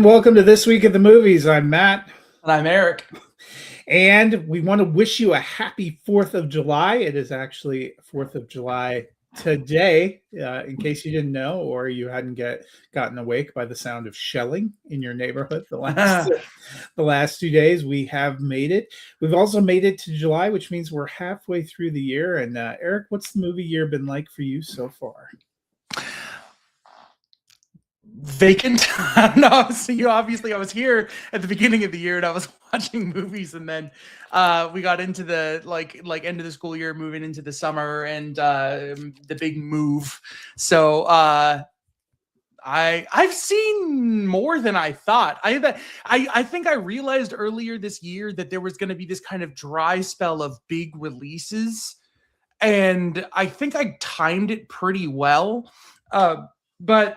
and welcome to This Week at the Movies. I'm Matt, And I'm Eric. and we want to wish you a happy 4th of July. It is actually 4th of July today, in case you didn't know or you hadn't gotten awake by the sound of shelling in your neighborhood the last 2 days. We have made it. We've also made it to July, which means we're halfway through the year. And Eric, what's the movie year been like for you so far? Vacant. No, so obviously I was here at the beginning of the year and I was watching movies, and then we got into the like end of the school year, moving into the summer, and the big move. So I've seen more than I thought. I think I realized earlier this year that there was going to be this kind of dry spell of big releases, and I think I timed it pretty well. But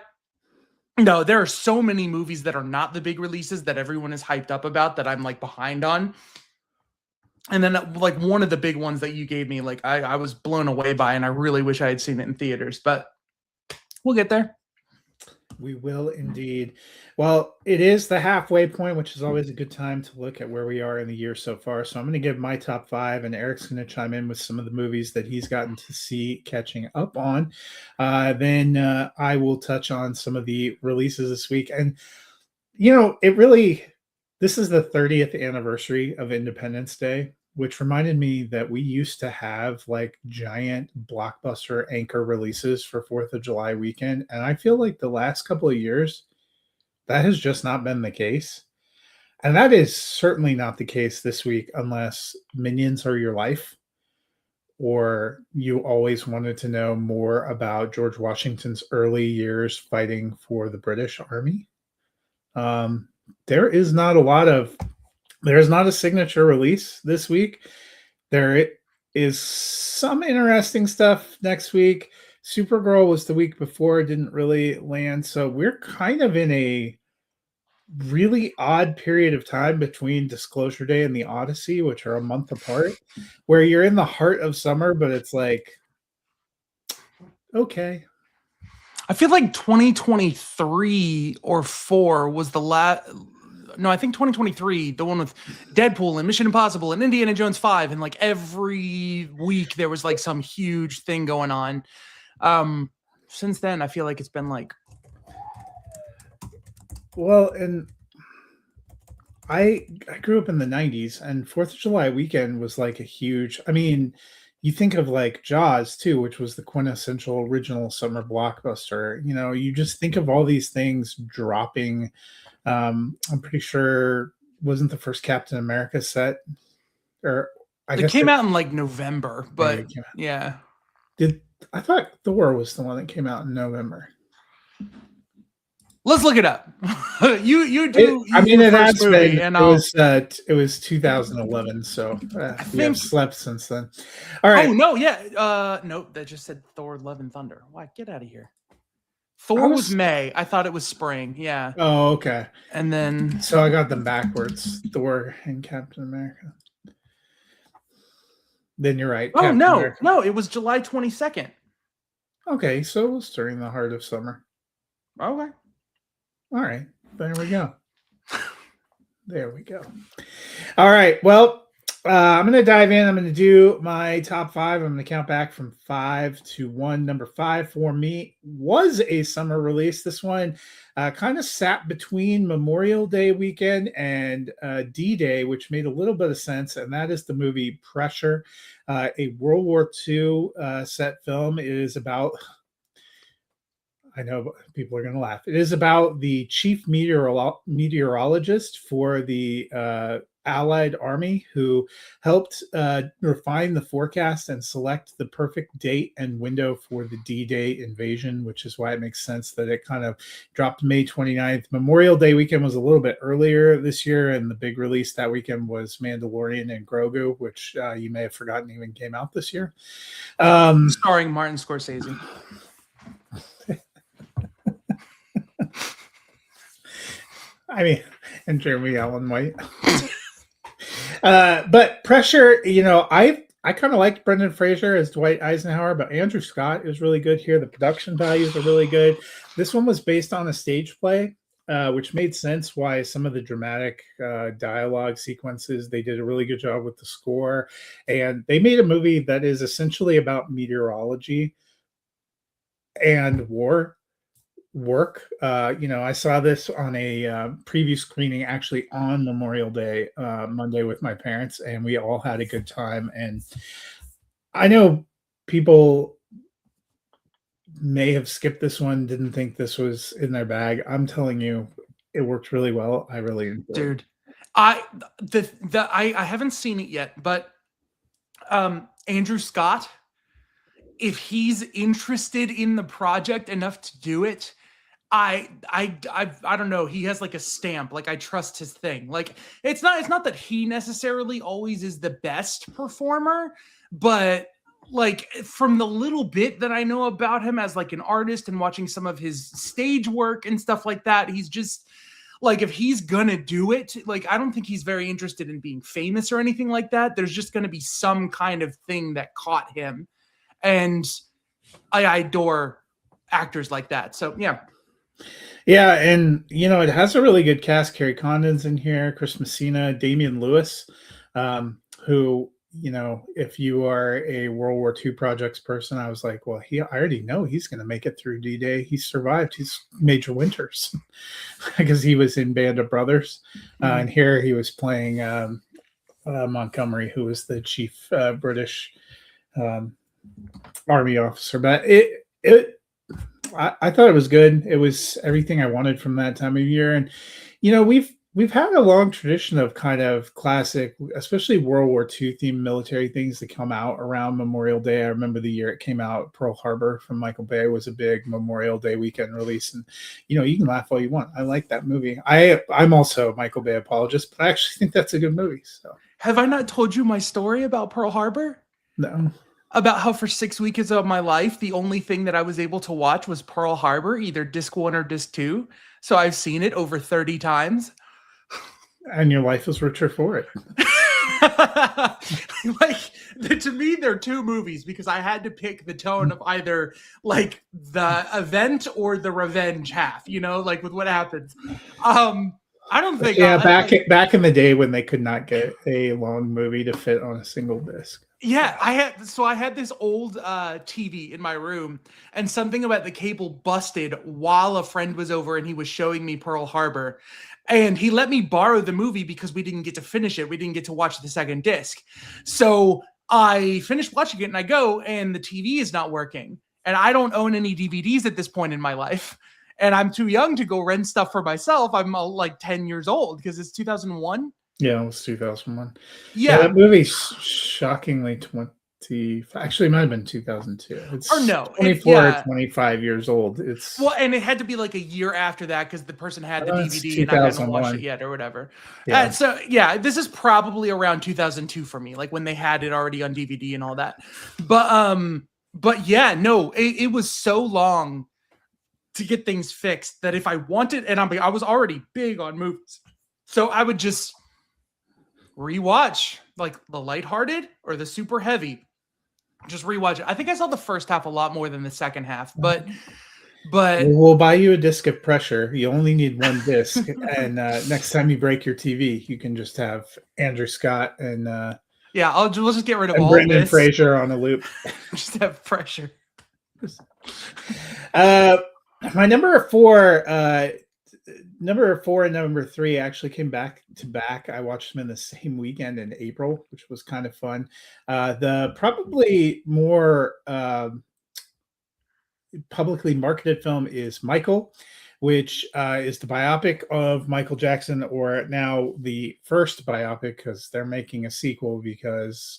no, there are so many movies that are not the big releases that everyone is hyped up about that I'm like behind on. And then like one of the big ones that you gave me, like I was blown away by, and I really wish I had seen it in theaters, but we'll get there. We will indeed. Well, it is the halfway point, which is always a good time to look at where we are in the year so far. So I'm going to give my top 5, and Eric's going to chime in with some of the movies that he's gotten to see catching up on. Then I will touch on some of the releases this week. And, this is the 30th anniversary of Independence Day, which reminded me that we used to have like giant blockbuster anchor releases for 4th of July weekend. And I feel like the last couple of years, that has just not been the case. And that is certainly not the case this week, unless Minions Are Your Life, or you always wanted to know more about George Washington's early years fighting for the British Army. There is not a signature release this week. There is some interesting stuff next week. Supergirl was the week before, didn't really land. So we're kind of in a really odd period of time between Disclosure Day and the Odyssey, which are a month apart, where you're in the heart of summer, but it's like, okay. I feel like 2023 or 4 was the last. No, I think 2023, the one with Deadpool and Mission Impossible and Indiana Jones 5, and like every week there was like some huge thing going on. Since then, I feel like it's been like. Well, and I grew up in the 90s, and 4th of July weekend was like a huge, you think of like Jaws too, which was the quintessential original summer blockbuster. You just think of all these things dropping. I'm pretty sure wasn't the first Captain America set, or I guess it came out in like November, but yeah. I thought Thor was the one that came out in November. Let's look it up. you do. It has been. It was 2011, so we have slept since then. All right. Oh no, yeah. Nope, that just said Thor: Love and Thunder. Why? Get out of here. Thor was May. I thought it was spring. Yeah. Oh, okay. And then. So I got them backwards. Thor and Captain America. Then you're right. Oh, Captain America. No, it was July 22nd. Okay, so it was during the heart of summer. Okay. All right. There we go. There we go. All right. Well, I'm going to dive in. I'm going to do my top 5. I'm going to count back from 5 to 1. Number 5 for me was a summer release. This one kind of sat between Memorial Day weekend and D-Day, which made a little bit of sense. And that is the movie Pressure, a World War II set film. It is about... I know people are going to laugh. It is about the chief meteorologist for the Allied Army who helped refine the forecast and select the perfect date and window for the D-Day invasion, which is why it makes sense that it kind of dropped May 29th. Memorial Day weekend was a little bit earlier this year, and the big release that weekend was Mandalorian and Grogu, which you may have forgotten even came out this year. Starring Martin Scorsese. And Jeremy Allen White. But Pressure, I kind of liked Brendan Fraser as Dwight Eisenhower, but Andrew Scott is really good here. The production values are really good. This one was based on a stage play which made sense why some of the dramatic dialogue sequences, they did a really good job with the score. And they made a movie that is essentially about meteorology and war work. I saw this on a preview screening actually on Memorial Day, Monday, with my parents, and we all had a good time. And I know people may have skipped this one, didn't think this was in their bag. I'm telling you, it worked really well. I really enjoyed it. Dude, I haven't seen it yet, but Andrew Scott, if he's interested in the project enough to do it, I don't know. He has like a stamp. Like, I trust his thing. Like, it's not that he necessarily always is the best performer, but like, from the little bit that I know about him as like an artist and watching some of his stage work and stuff like that, he's just like, if he's gonna do it, like, I don't think he's very interested in being famous or anything like that. There's just gonna be some kind of thing that caught him. And I adore actors like that. So yeah. Yeah, and it has a really good cast. Carrie Condon's in here, Chris Messina, Damian Lewis, who, if you are a World War II projects person, I was like, well, I already know he's going to make it through D-Day. He survived. He's Major Winters because he was in Band of Brothers. And here he was playing Montgomery, who was the chief British Army officer. But I thought it was good. It was everything I wanted from that time of year. And, we've had a long tradition of kind of classic, especially World War II themed military things that come out around Memorial Day. I remember the year it came out, Pearl Harbor from Michael Bay was a big Memorial Day weekend release. And, you can laugh all you want. I like that movie. I'm also a Michael Bay apologist, but I actually think that's a good movie. So, have I not told you my story about Pearl Harbor? No. About how for 6 weeks of my life, the only thing that I was able to watch was Pearl Harbor, either disc 1 or disc 2. So I've seen it over 30 times. And your life is richer for it. Like, to me, they're two movies because I had to pick the tone of either like the event or the revenge half, like with what happens. I don't think. Yeah, back in the day when they could not get a long movie to fit on a single disc. Yeah, I had this old TV in my room, and something about the cable busted while a friend was over, and he was showing me Pearl Harbor, and he let me borrow the movie because we didn't get to finish it. We didn't get to watch the second disc. So I finished watching it, and I go, and the TV is not working, and I don't own any DVDs at this point in my life. And I'm too young to go rent stuff for myself. I'm like 10 years old because it's 2001. Yeah, it was 2001. Yeah, that movie's shockingly 20. Actually, it might have been 2002. It's 24 or 25 years old. And it had to be like a year after that because the person had the DVD and I hadn't watched it yet or whatever. Yeah. So yeah, this is probably around 2002 for me, like when they had it already on DVD and all that. But yeah, no, it was so long to get things fixed that if I wanted, and I was already big on movies, so I would just rewatch like the lighthearted or the super heavy. Just rewatch it. I think I saw the first half a lot more than the second half, but we'll buy you a disc of Pressure. You only need one disc, and next time you break your TV, you can just have Andrew Scott and we'll just get rid of all Brendan this. Fraser on a loop. Just have Pressure. My number 4 and number 3 actually came back to back. I watched them in the same weekend in April, which was kind of fun. The probably more publicly marketed film is Michael, which is the biopic of Michael Jackson, or now the first biopic because they're making a sequel because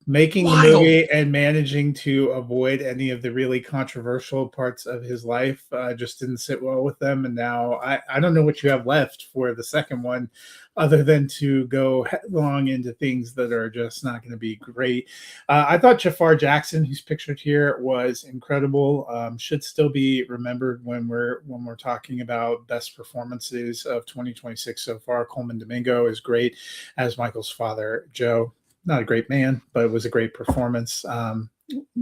making the movie and managing to avoid any of the really controversial parts of his life just didn't sit well with them. And now I don't know what you have left for the second one other than to go headlong into things that are just not going to be great. I thought Jafar Jackson, who's pictured here, was incredible. Should still be remembered when we're talking about best performances of 2026 so far. Coleman Domingo is great as Michael's father, Joe. Not a great man, but it was a great performance.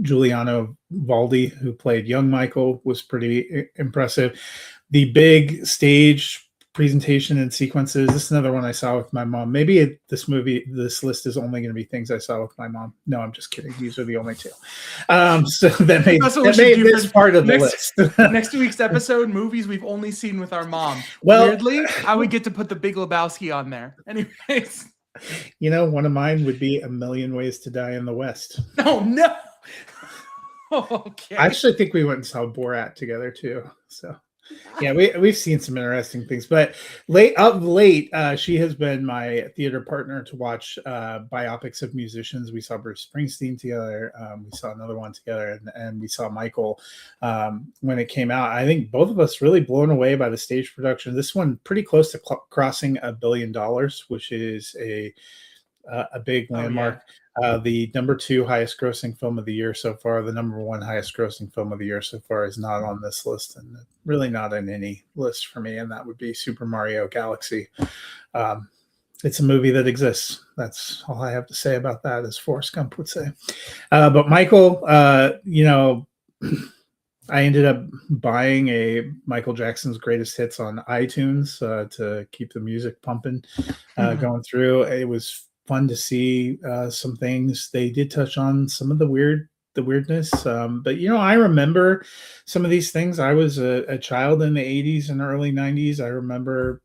Giuliano Valdi, who played young Michael, was pretty impressive. the big stage presentation and sequences. This is another one I saw with my mom. Maybe this list is only going to be things I saw with my mom. No, I'm just kidding. These are the only two. So that made this part of the list. Next week's episode, movies we've only seen with our mom. Well, weirdly, I would get to put The Big Lebowski on there. Anyways, one of mine would be A Million Ways to Die in the West. Oh no. Okay. I actually think we went and saw Borat together too. So yeah, we've seen some interesting things, but late, she has been my theater partner to watch biopics of musicians. We saw Bruce Springsteen together. We saw another one together, and we saw Michael when it came out. I think both of us really blown away by the stage production. This one pretty close to crossing $1 billion, which is a big landmark. Oh, yeah. The number 2 highest grossing film of the year so far. The number 1 highest grossing film of the year so far is not on this list, and really not in any list for me, and that would be Super Mario Galaxy. It's a movie that exists. That's all I have to say about that, as Forrest Gump would say. But Michael, I ended up buying a Michael Jackson's Greatest Hits on iTunes to keep the music pumping, going through. It was fun to see some things. They did touch on some of the weirdness, but I remember some of these things. I was a child in the 80s and early 90s. I remember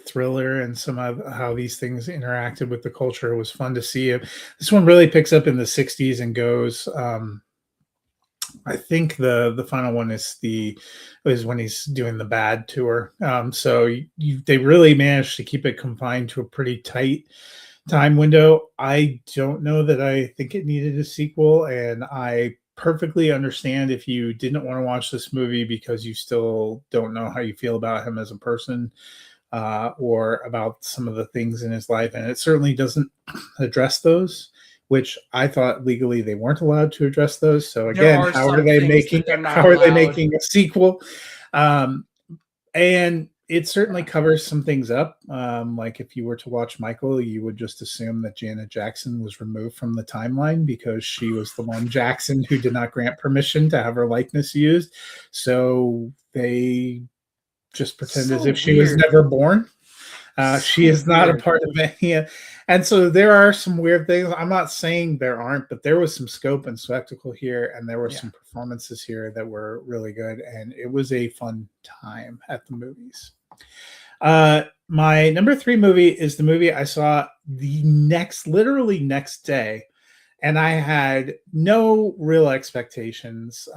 Thriller and some of how these things interacted with the culture. It was fun to see. This one really picks up in the 60s and goes, I think the final one is when he's doing the Bad tour. So they really managed to keep it confined to a pretty tight time window. I don't know that I think it needed a sequel, and I perfectly understand if you didn't want to watch this movie because you still don't know how you feel about him as a person, or about some of the things in his life. And it certainly doesn't address those, which I thought legally they weren't allowed to address those. So again, how are they making a sequel? And it certainly covers some things up. Like if you were to watch Michael, you would just assume that Janet Jackson was removed from the timeline because she was the one Jackson who did not grant permission to have her likeness used. So they just pretend as if she was never born. She is not a part of any. And so there are some weird things. I'm not saying there aren't, but there was some scope and spectacle here, and there were some performances here that were really good, and it was a fun time at the movies. My number 3 movie is the movie I saw literally next day, and I had no real expectations.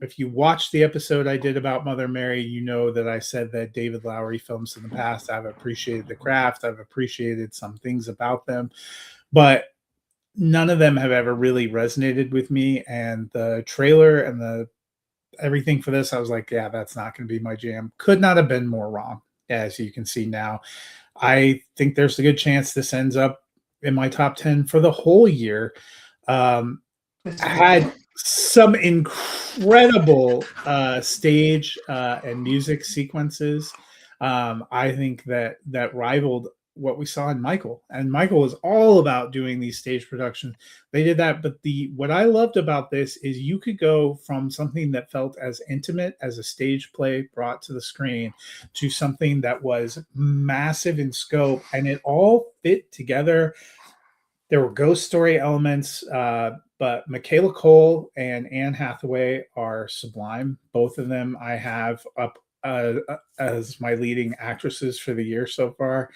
If you watch the episode I did about Mother Mary, you know that I said that David Lowery films in the past, I've appreciated the craft, I've appreciated some things about them, but none of them have ever really resonated with me. And the trailer and everything for this, I was like, yeah, that's not going to be my jam. Could not have been more wrong, as you can see now. I think there's a good chance this ends up in my top 10 for the whole year. I had some incredible stage and music sequences. I think that rivaled what we saw in Michael, and Michael was all about doing these stage productions. They did that, but what I loved about this is you could go from something that felt as intimate as a stage play brought to the screen to something that was massive in scope, and it all fit together. There were ghost story elements, but Michaela Cole and Anne Hathaway are sublime. Both of them I have up as my leading actresses for the year so far.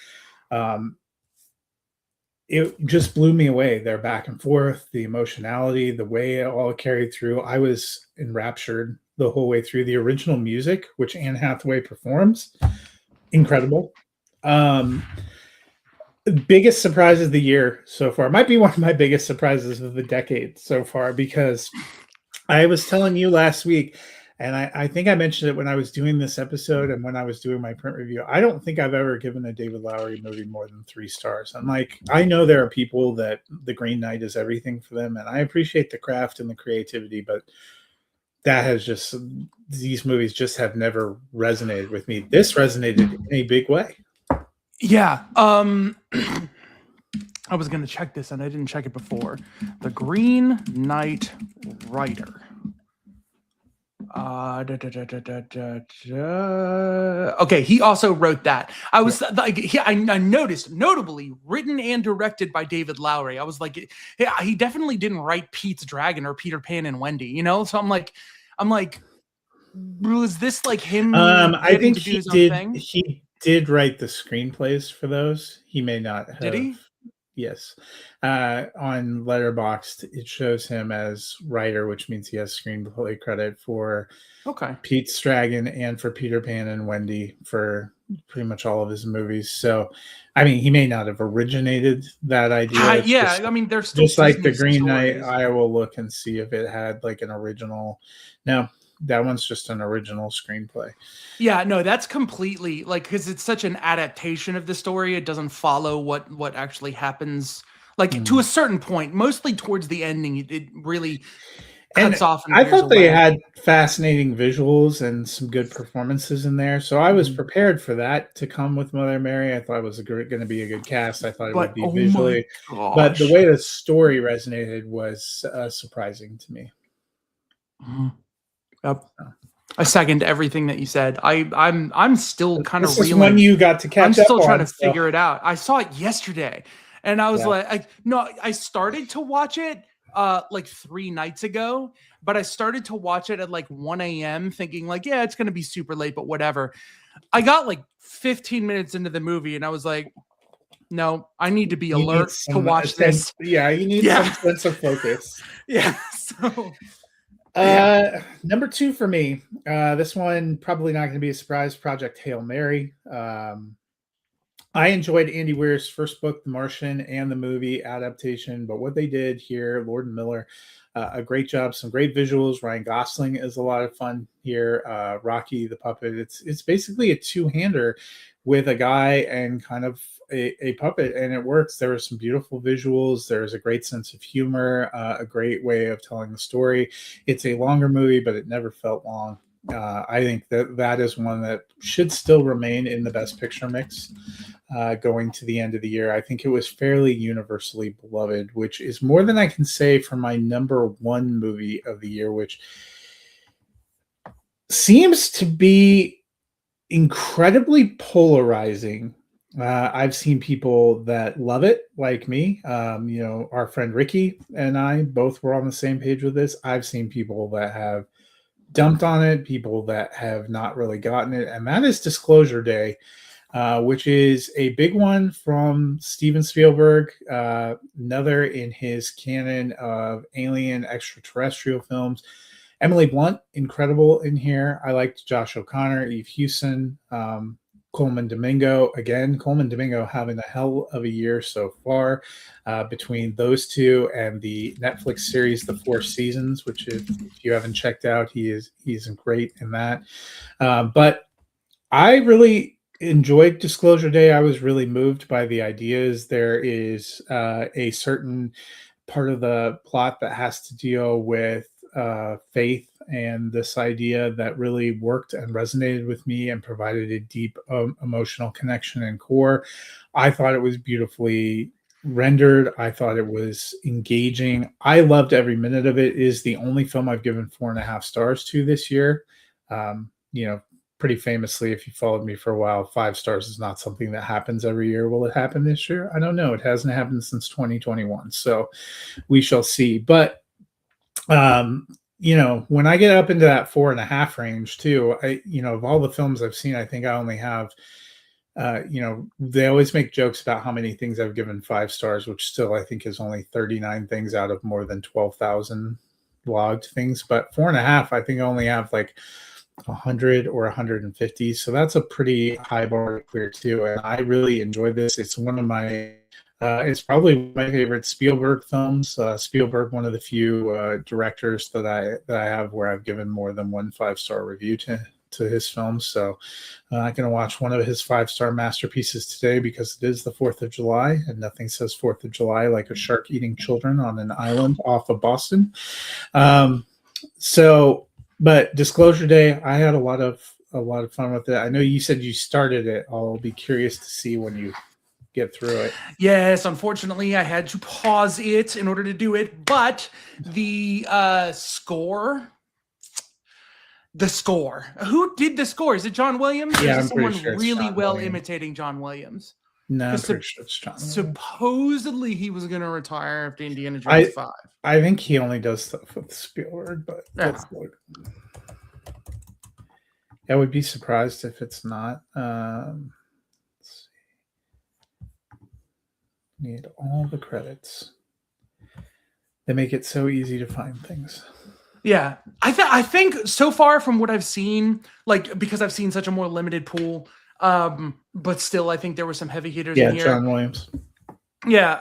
It just blew me away. Their back and forth, the emotionality, the way it all carried through. I was enraptured the whole way through. The original music, which Anne Hathaway performs, incredible. Biggest surprise of the year so far. Might be one of my biggest surprises of the decade so far, because I was telling you last week, and I think I mentioned it when I was doing this episode and when I was doing my print review, I don't think I've ever given a David Lowery movie more than 3 stars. I'm like, I know there are people that The Green Knight is everything for them, and I appreciate the craft and the creativity, but these movies just have never resonated with me. This resonated in a big way. Yeah. I was going to check this and I didn't check it before. The Green Knight writer. Okay, he also wrote that. I was like, I noticed, notably written and directed by David Lowery. I was like, yeah, he definitely didn't write Pete's Dragon or Peter Pan and Wendy, you know. So I'm like, was this like him I getting think to do his own thing? he did write the screenplays for those. He may not have. Did he? Yes. On Letterboxd, it shows him as writer, which means he has screenplay credit for Okay. Pete's Dragon and for Peter Pan and Wendy for pretty much all of his movies. So, I mean, he may not have originated that idea. Yeah, I mean, there's still just like the Disney Green Knight. stories. I will look and see if it had like an original. No, that one's just an original screenplay. Yeah, no, that's completely like because it's such an adaptation of the story. It doesn't follow what actually happens. Like to a certain point, mostly towards the ending, it really cuts off. And I thought they away. had fascinating visuals and some good performances in there, so I was prepared for that to come with Mother Mary. I thought it was going to be a good cast. I thought it would be visually, but the way the story resonated was surprising to me. Yep. I second everything that you said. I'm still kind of reeling. When you got to catch I'm still up trying to figure it out. I saw it yesterday, and I was I started to watch it like 3 nights ago, but I started to watch it at like 1 a.m. thinking like, yeah, it's gonna be super late, but whatever. I got like 15 minutes into the movie, and I was like, no, I need to be alert to watch this. Yeah, you need some sense of focus. Yeah. So. Number 2 for me. This one probably not going to be a surprise. Project Hail Mary. I enjoyed Andy Weir's first book, The Martian, and the movie adaptation. But what they did here, Lord and Miller, a great job. Some great visuals. Ryan Gosling is a lot of fun here. Rocky the puppet. It's basically a two-hander with a guy and kind of a puppet, and it works. There are some beautiful visuals. There's a great sense of humor, a great way of telling the story. It's a longer movie, but it never felt long. I think that is one that should still remain in the Best Picture mix going to the end of the year. I think it was fairly universally beloved, which is more than I can say for my number 1 movie of the year, which seems to be incredibly polarizing. I've seen people that love it, like me. Our friend Ricky and I both were on the same page with this. I've seen people that have dumped on it, people that have not really gotten it, and that is Disclosure Day, which is a big one from Steven Spielberg, another in his canon of alien extraterrestrial films. Emily Blunt, incredible in here. I liked Josh O'Connor, Eve Hewson, Coleman Domingo. Again, Coleman Domingo having a hell of a year so far between those two and the Netflix series, The Four Seasons, which if you haven't checked out, he's great in that. But I really enjoyed Disclosure Day. I was really moved by the ideas. There is a certain part of the plot that has to deal with faith and this idea that really worked and resonated with me and provided a deep emotional connection and core. I thought it was beautifully rendered. I thought it was engaging. I loved every minute of it. It is the only film I've given 4.5 stars to this year. Pretty famously, if you followed me for a while, 5 stars is not something that happens every year. Will it happen this year? I don't know. It hasn't happened since 2021. So we shall see. But when I get up into that 4.5 range too, of all the films I've seen, I think I only have, they always make jokes about how many things I've given 5 stars, which still I think is only 39 things out of more than 12,000 logged things. But 4.5, I think I only have like 100 or 150. So that's a pretty high bar to clear too. And I really enjoyed this. It's one of my it's probably my favorite Spielberg films. Spielberg, one of the few directors that I have where I've given more than 1 5-star review to his films. So I'm going to watch one of his 5-star masterpieces today because it is the 4th of July, and nothing says 4th of July like a shark eating children on an island off of Boston. But Disclosure Day, I had a lot of fun with it. I know you said you started it. I'll be curious to see when you get through it. Yes, unfortunately, I had to pause it in order to do it, but the score the score. Who did the score? Is it John Williams? Yeah, or is I'm it someone pretty sure it's really John well Williams. imitating John Williams? No, I'm 'Cause pretty sure it's John Williams. Supposedly he was going to retire after Indiana Jones 5. I think he only does stuff with Spielberg, but Yeah. let's look. I would be surprised if it's not. Let's see. Need all the credits. They make it so easy to find things. Yeah, I think so far from what I've seen, like because I've seen such a more limited pool, but still I think there were some heavy hitters in here. John Williams. Yeah,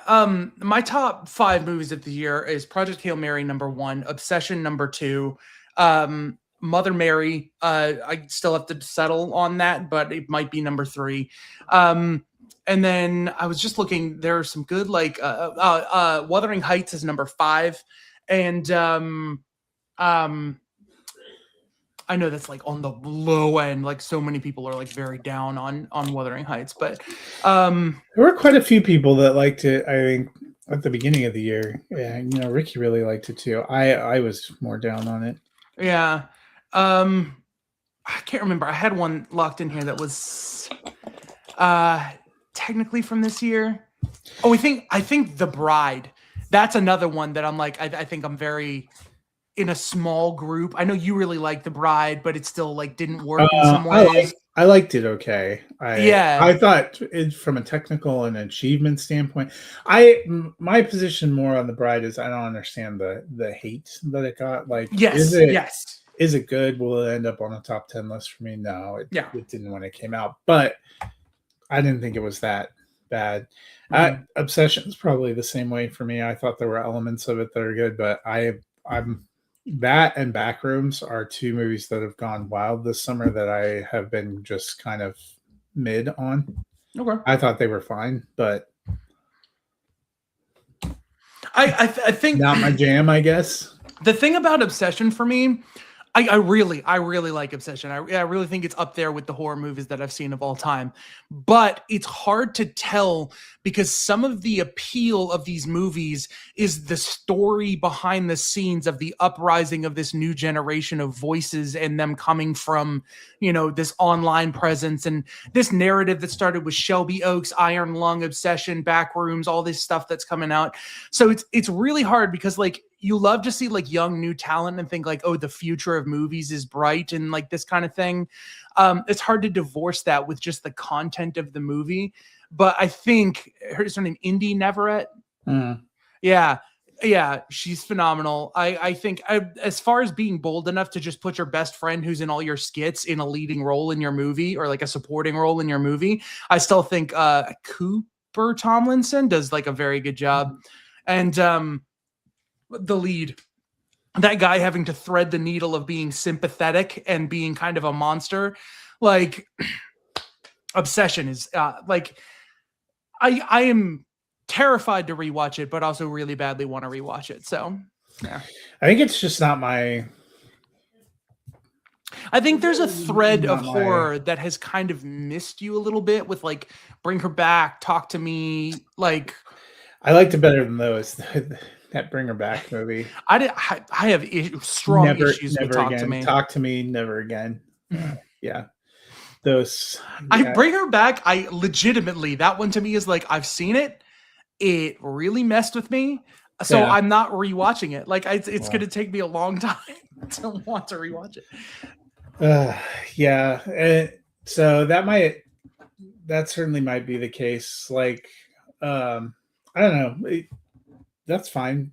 my top 5 movies of the year is Project Hail Mary #1, Obsession #2, Mother Mary. I still have to settle on that, but it might be #3. And then I was just looking. There are some good like Wuthering Heights is #5, and I know that's like on the low end. Like so many people are like very down on Wuthering Heights, but there were quite a few people that liked it. I think at the beginning of the year, yeah, Ricky really liked it too. I was more down on it. Yeah, I can't remember. I had one locked in here that was technically from this year. Oh, I think The Bride. That's another one that I'm like. I think I'm very in a small group. I know you really like The Bride, but it still like didn't work in some ways. I liked it okay. I thought from a technical and achievement standpoint, my position more on The Bride is I don't understand the hate that it got. Like, yes, is it good? Will it end up on a top 10 list for me? No, it didn't when it came out, but I didn't think it was that bad. Obsession is probably the same way for me. I thought there were elements of it that are good, but I'm that and Backrooms are 2 movies that have gone wild this summer that I have been just kind of mid on. Okay. I thought they were fine, but I think not my jam, I guess. The thing about Obsession for me, I really like Obsession. I really think it's up there with the horror movies that I've seen of all time. But it's hard to tell because some of the appeal of these movies is the story behind the scenes of the uprising of this new generation of voices and them coming from, this online presence and this narrative that started with Shelby Oaks, Iron Lung, Obsession, Backrooms, all this stuff that's coming out. So it's really hard because like you love to see like young new talent and think like, oh, the future of movies is bright and like this kind of thing. It's hard to divorce that with just the content of the movie. But I think her name Indy Neverett. Yeah, she's phenomenal. I think as far as being bold enough to just put your best friend who's in all your skits in a leading role in your movie or like a supporting role in your movie, I still think Cooper Tomlinson does like a very good job. And the lead, that guy having to thread the needle of being sympathetic and being kind of a monster, like Obsession is like I am terrified to rewatch it, but also really badly want to rewatch it. So yeah, I think it's just not my. I think there's a thread of horror that has kind of missed you a little bit with like Bring Her Back, Talk to Me. Like I liked it better than those. That Bring Her Back movie. I have strong issues with Talk to Me. Talk to Me, never again. Yeah. Those. I Bring Her Back. I legitimately, that one to me is like, I've seen it. It really messed with me. So I'm not rewatching it. Like it's going to take me a long time to want to rewatch it. Yeah. So that certainly might be the case. Like, I don't know. That's fine.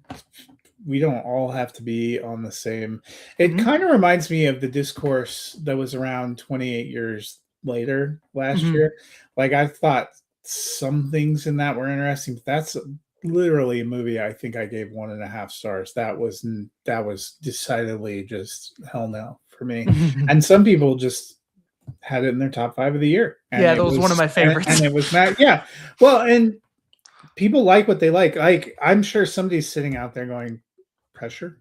We don't all have to be on the same. It kind of reminds me of the discourse that was around 28 years later last year. Like I thought some things in that were interesting, but that's literally a movie I think I gave 1.5 stars. That was decidedly just hell no for me. And some people just had it in their top 5 of the year. And that was one of my favorites. And it was not. Yeah. Well, and people like what they like. Like I'm sure somebody's sitting out there going, pressure.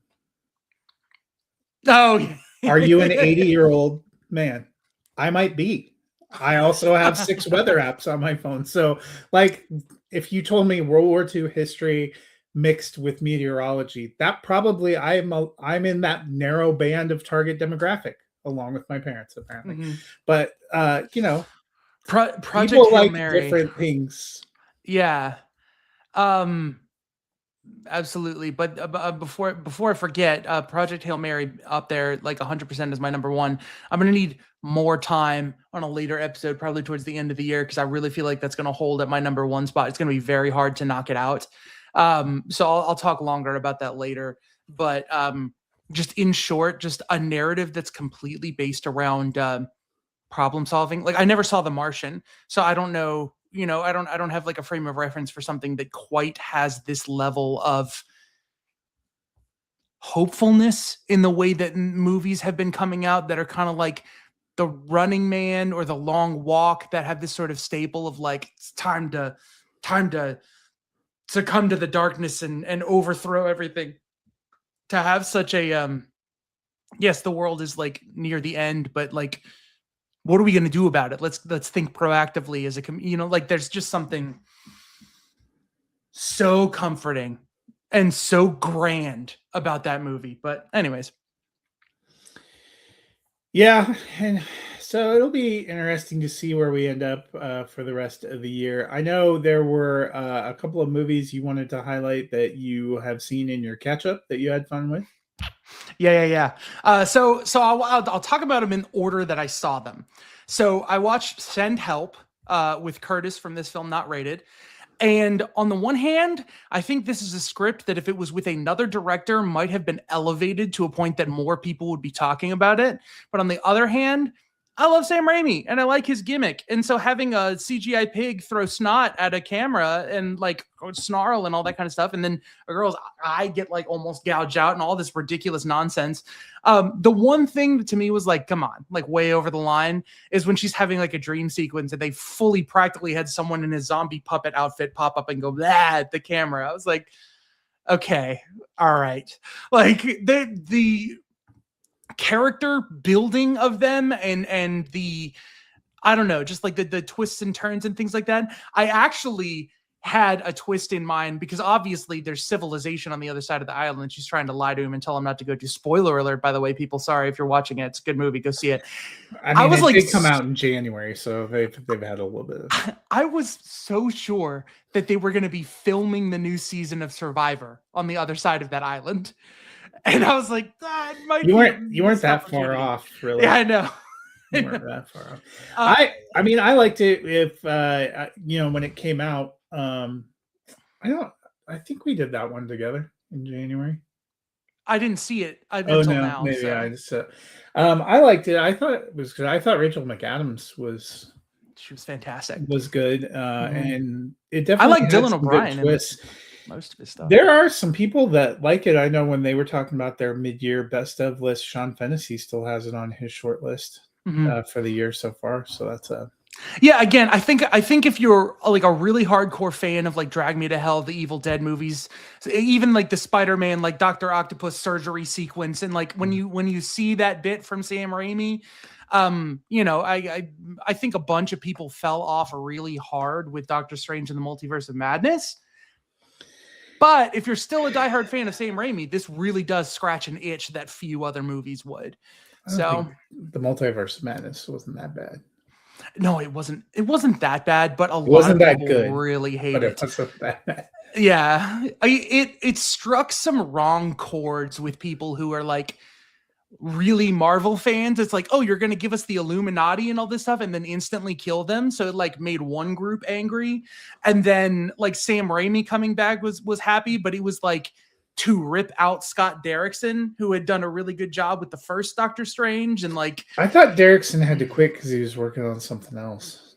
Oh, are you an 80-year-old man? I might be. I also have 6 weather apps on my phone. So like if you told me World War II history mixed with meteorology, that probably I'm in that narrow band of target demographic. along with my parents apparently. Mhm. But you know, Project people Hail like Mary. different things. Yeah. Absolutely. But before I forget, Project Hail Mary up there like 100% is my number one. I'm gonna need more time on a later episode, probably towards the end of the year, because I really feel like that's gonna hold at my number one spot. It's gonna be very hard to knock it out. So I'll talk longer about that later. But just in short, just a narrative that's completely based around problem solving. Like I never saw The Martian, so I don't know, I don't have like a frame of reference for something that quite has this level of hopefulness in the way that movies have been coming out that are kind of like The Running Man or The Long Walk, that have this sort of staple of like it's time to succumb to the darkness and overthrow everything. To have such a yes, the world is like near the end, but like what are we going to do about it? Let's think proactively as a like there's just something so comforting and so grand about that movie. But anyways, Yeah, and so it'll be interesting to see where we end up for the rest of the year. I know there were a couple of movies you wanted to highlight that you have seen in your catch up that you had fun with. yeah. So I'll talk about them in order that I saw them. So I watched Send Help with Curtis from This Film Not Rated. And on the one hand, I think this is a script that if it was with another director might have been elevated to a point that more people would be talking about it. But on the other hand, I love Sam Raimi and I like his gimmick. And so having a CGI pig throw snot at a camera and like snarl and all that kind of stuff, and then a girl's eye get like almost gouged out and all this ridiculous nonsense. The one thing that to me was like, come on, like way over the line is when she's having like a dream sequence and they fully practically had someone in a zombie puppet outfit pop up and go blah at the camera. I was like, okay, all right. Like the character building of them and the I don't know, just like the twists and turns and things like that. I actually had a twist in mind because obviously there's civilization on the other side of the island. She's trying to lie to him and tell him not to go to. Spoiler alert, by the way, people. Sorry if you're watching it. It's a good movie. Go see it. I mean, it did come out in January, so they've had a little bit of... I was so sure that they were going to be filming the new season of Survivor on the other side of that island. And I was like, that might you weren't that far off, really. Yeah, I know. You weren't that far off. I mean, I liked it if when it came out. I think we did that one together in January. I didn't see it until now. Maybe so. I just I liked it. I thought it was good. I thought Rachel McAdams was fantastic. Was good. And it definitely I like Dylan O'Brien and most of his stuff. There are some people that like it. I know when they were talking about their mid-year best of list, Sean Fennessy still has it on his short list for the year so far. So that's yeah, again, I think if you're like a really hardcore fan of like Drag Me to Hell, the Evil Dead movies, even like the Spider-Man, like Dr. Octopus surgery sequence, and like when you see that bit from Sam Raimi, I think a bunch of people fell off really hard with Doctor Strange and the Multiverse of Madness. But if you're still a diehard fan of Sam Raimi, this really does scratch an itch that few other movies would. So the Multiverse of Madness wasn't that bad. No, it wasn't. It wasn't that bad, but a lot of people really hated it. Wasn't that bad. Yeah, it struck some wrong chords with people who are like really Marvel fans. It's like, oh, you're going to give us the Illuminati and all this stuff and then instantly kill them. So it like made one group angry. And then like Sam Raimi coming back was happy, but it was like to rip out Scott Derrickson, who had done a really good job with the first Doctor Strange. And like, I thought Derrickson had to quit because he was working on something else.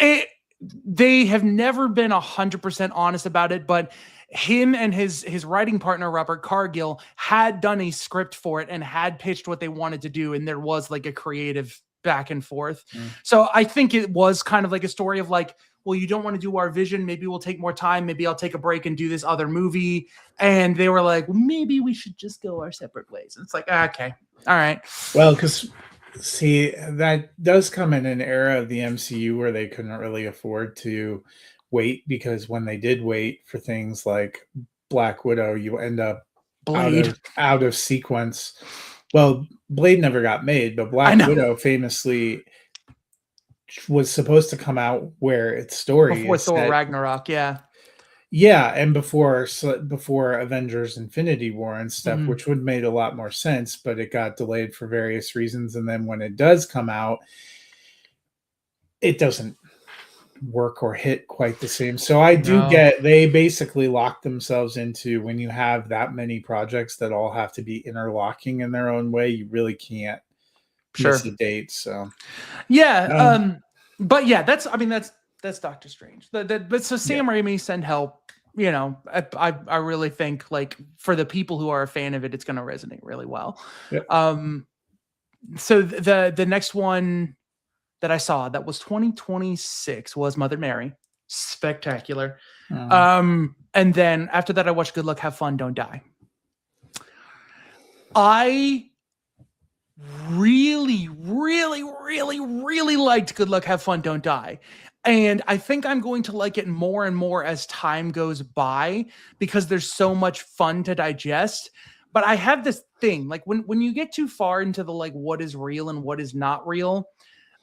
They have never been 100% honest about it, but him and his writing partner, Robert Cargill, had done a script for it and had pitched what they wanted to do. And there was like a creative back and forth. So I think it was kind of like a story of like, well, you don't want to do our vision. Maybe we'll take more time. Maybe I'll take a break and do this other movie. And they were like, well, maybe we should just go our separate ways. And it's like, okay, all right. Well, because see, that does come in an era of the MCU where they couldn't really afford to wait, because when they did wait for things like Black Widow, you end up out of sequence Well, Blade never got made, but I Black know. Widow famously was supposed to come out where its story Before is Thor set. Ragnarok, yeah. Yeah, and before Avengers Infinity War and stuff, Mhm. which would have made a lot more sense, but it got delayed for various reasons. And then when it does come out, it doesn't work or hit quite the same. So I do No. get they basically lock themselves into when you have that many projects that all have to be interlocking in their own way, you really can't miss Sure. a date. So Yeah. um, But yeah, that's Doctor Strange. But so yeah. Sam Raimi send help. You know, I really think like for the people who are a fan of it, it's going to resonate really well. Yep. So the next one that I saw that was 2026 was Mother Mary. Spectacular. And then after that, I watched Good Luck, Have Fun, Don't Die. I really, really, really, really liked Good Luck, Have Fun, Don't Die. And I think I'm going to like it more and more as time goes by because there's so much fun to digest. But I have this thing like when you get too far into the like what is real and what is not real,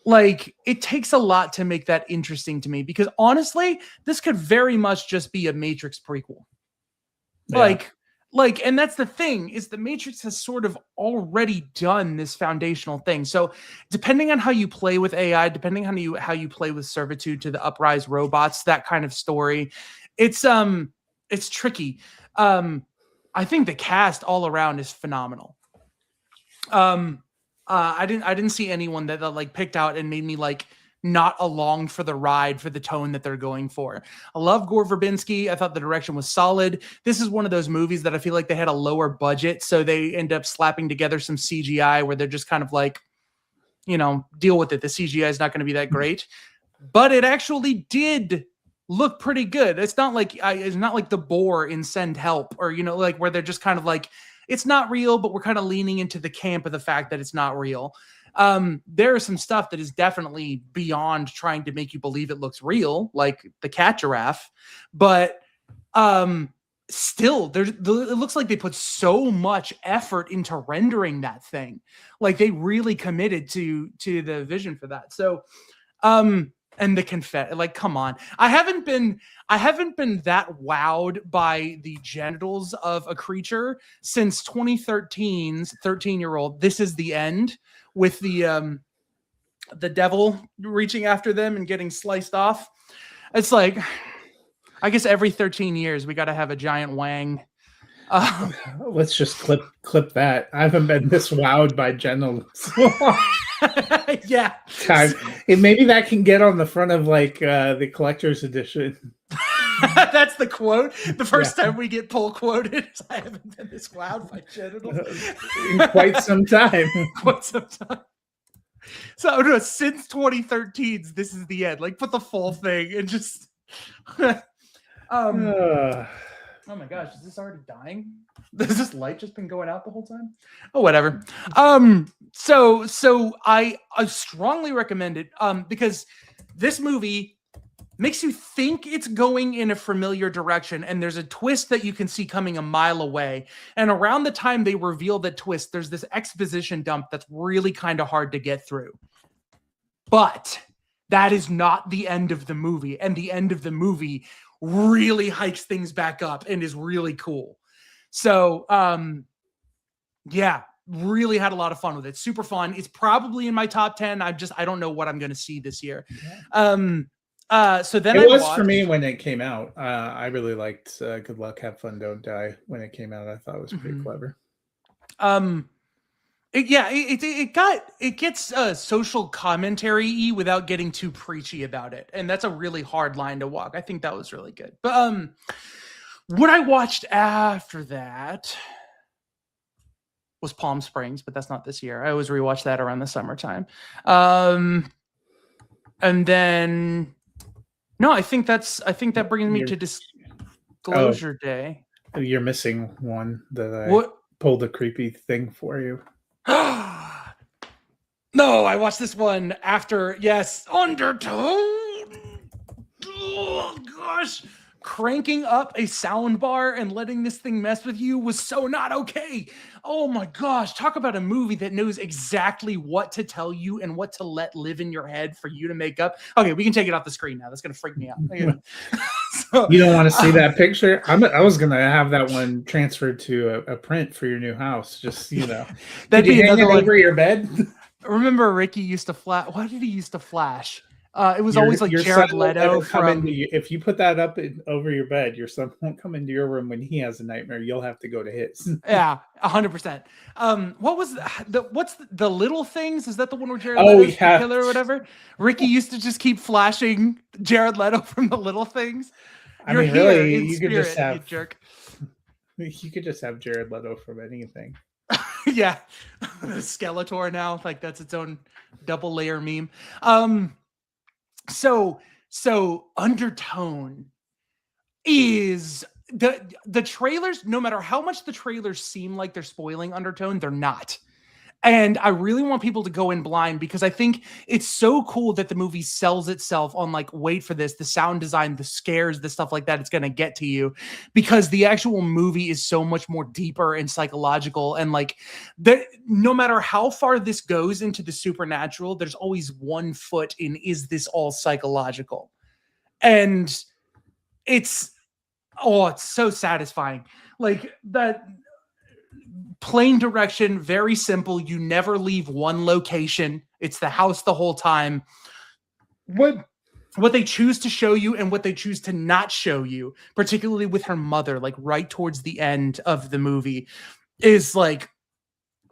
like it takes a lot to make that interesting to me because honestly, this could very much just be a Matrix prequel. Yeah. Like, and that's the thing is the Matrix has sort of already done this foundational thing. So depending on how you play with AI, depending on how you play with servitude to the uprise robots, that kind of story, it's tricky. I think the cast all around is phenomenal. I didn't see anyone that like picked out and made me like not along for the ride for the tone that they're going for. I love Gore Verbinski. I thought the direction was solid. This is one of those movies that I feel like they had a lower budget, so they end up slapping together some CGI where they're just kind of like, you know, deal with it. The CGI is not going to be that great, but it actually did look pretty good. It's not like the Boar in Send Help or, you know, like where they're just kind of like, it's not real, but we're kind of leaning into the camp of the fact that it's not real. There is some stuff that is definitely beyond trying to make you believe it looks real, like the cat giraffe, but still it looks like they put so much effort into rendering that thing. Like they really committed to the vision for that. So and the confetti, like, come on. I haven't been that wowed by the genitals of a creature since 2013's 13-year-old This Is the End, with the devil reaching after them and getting sliced off. It's like, I guess every 13 years we got to have a giant wang. Let's just clip that. I haven't been this wowed by genitals. Yeah. Time. And maybe that can get on the front of like the collector's edition. That's the quote. The first time we get pull quoted is, I haven't been this wowed by genitals in quite some time. Quite some time. So no, since 2013's This Is the End. Like put the full thing and just oh my gosh, is this already dying? Has this light just been going out the whole time? Oh, whatever. So I strongly recommend it because this movie makes you think it's going in a familiar direction, and there's a twist that you can see coming a mile away. And around the time they reveal that twist, there's this exposition dump that's really kind of hard to get through. But that is not the end of the movie, and the end of the movie really hikes things back up and is really cool. So, yeah, really had a lot of fun with it. Super fun. It's probably in my top 10. I don't know what I'm going to see this year. So then it was for me when it came out. I really liked Good Luck, Have Fun, Don't Die when it came out. I thought it was pretty clever. It gets social commentary-y without getting too preachy about it, and that's a really hard line to walk. I think that was really good. But what I watched after that was Palm Springs, but that's not this year. I always rewatch that around the summertime. And then no, I think that brings me to Disclosure Day. You're missing one that I pulled a creepy thing for you. No, I watched this one after. Yes, Undertone. Oh gosh, cranking up a sound bar and letting this thing mess with you was so not okay. Oh my gosh, talk about a movie that knows exactly what to tell you and what to let live in your head for you to make up. Okay, we can take it off the screen now. That's gonna freak me out. So, You don't want to see that picture? I was gonna have that one transferred to a print for your new house. Just that'd be another one over your bed. Remember, Ricky used to flash. What did he used to flash? It was always like your Jared son Leto from. If you put that up over your bed, your son won't come into your room when he has a nightmare. You'll have to go to his. Yeah, 100%. What was what's the Little Things? Is that the one where Jared Leto's the killer or whatever? Ricky used to just keep flashing Jared Leto from the Little Things. You're here really, in spirit, could just have, you jerk. You could just have Jared Leto from anything. Yeah, Skeletor now, like that's its own double layer meme. So Undertone is the trailers, no matter how much the trailers seem like they're spoiling Undertone, they're not. And I really want people to go in blind because I think it's so cool that the movie sells itself on like, wait for this, the sound design, the scares, the stuff like that. It's going to get to you because the actual movie is so much more deeper and psychological. And like no matter how far this goes into the supernatural, there's always one foot in, is this all psychological? And it's so satisfying. Like that. Plain direction, very simple. You never leave one location. It's the house the whole time. What they choose to show you and what they choose to not show you, particularly with her mother, like right towards the end of the movie, is like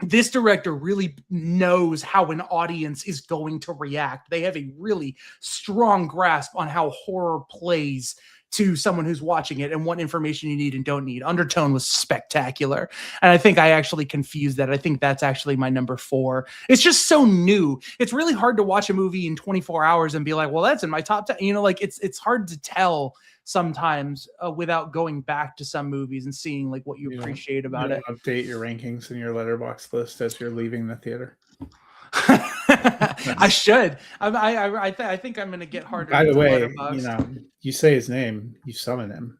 this director really knows how an audience is going to react. They have a really strong grasp on how horror plays to someone who's watching it and what information you need and don't need. Undertone was spectacular. And I think I actually confused that. I think that's actually my number 4. It's just so new. It's really hard to watch a movie in 24 hours and be like, well, that's in my top 10. Like it's hard to tell sometimes without going back to some movies and seeing like what you appreciate about it. Update your rankings in your Letterboxd list as you're leaving the theater. I should. I think I'm going to get harder. By the way, you say his name, you summon him.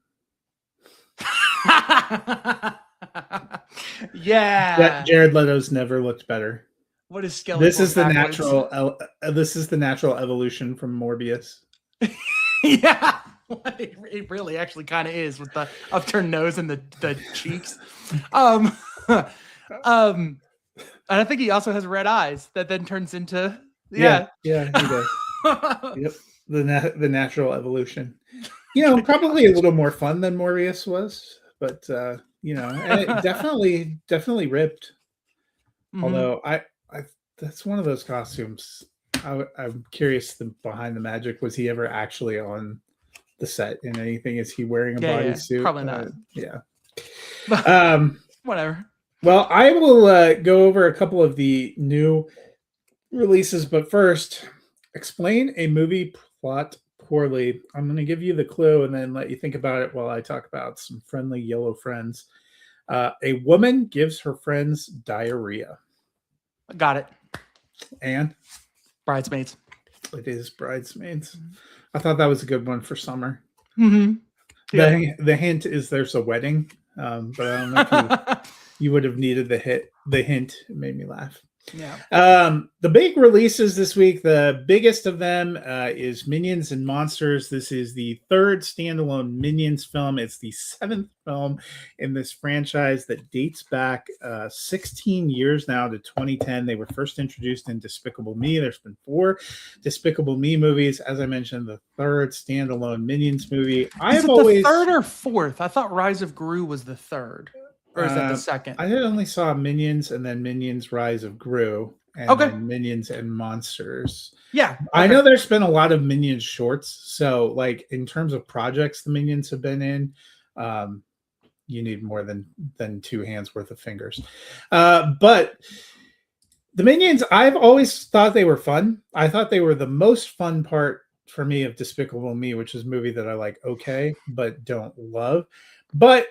Yeah. Jared Leto's never looked better. What is Skeletor? This is the natural. This is the natural evolution from Morbius. Yeah. It really actually kind of is with the upturned nose and the cheeks. And I think he also has red eyes that then turns into yeah he does. Yep, the natural evolution. Probably a little more fun than Morbius was, but and it definitely ripped. Mm-hmm. Although I that's one of those costumes. I'm curious behind the magic. Was he ever actually on the set in anything? Is he wearing a bodysuit? Yeah, probably not. Yeah. Whatever. Well, I will go over a couple of the new releases, but first, explain a movie plot poorly. I'm going to give you the clue and then let you think about it while I talk about some friendly yellow friends. A woman gives her friends diarrhea. Got it. And? Bridesmaids. It is Bridesmaids. I thought that was a good one for summer. Mm-hmm. Yeah. The hint is there's a wedding, but I don't know if you would have needed the hint. It made me laugh. Yeah. The big releases this week, the biggest of them is Minions and Monsters. This is the 3rd standalone Minions film. It's the 7th film in this franchise that dates back 16 years now to 2010. They were first introduced in Despicable Me. There's been 4 Despicable Me movies. As I mentioned, the 3rd standalone Minions movie. Is it the 3rd or 4th? I thought Rise of Gru was the 3rd. Or is that the 2nd? I only saw Minions and then Minions Rise of Gru and then Minions and Monsters. Yeah. Okay. I know there's been a lot of Minions shorts. So like in terms of projects the Minions have been in, you need more than 2 hands worth of fingers. But the Minions, I've always thought they were fun. I thought they were the most fun part for me of Despicable Me, which is a movie that I like but don't love. But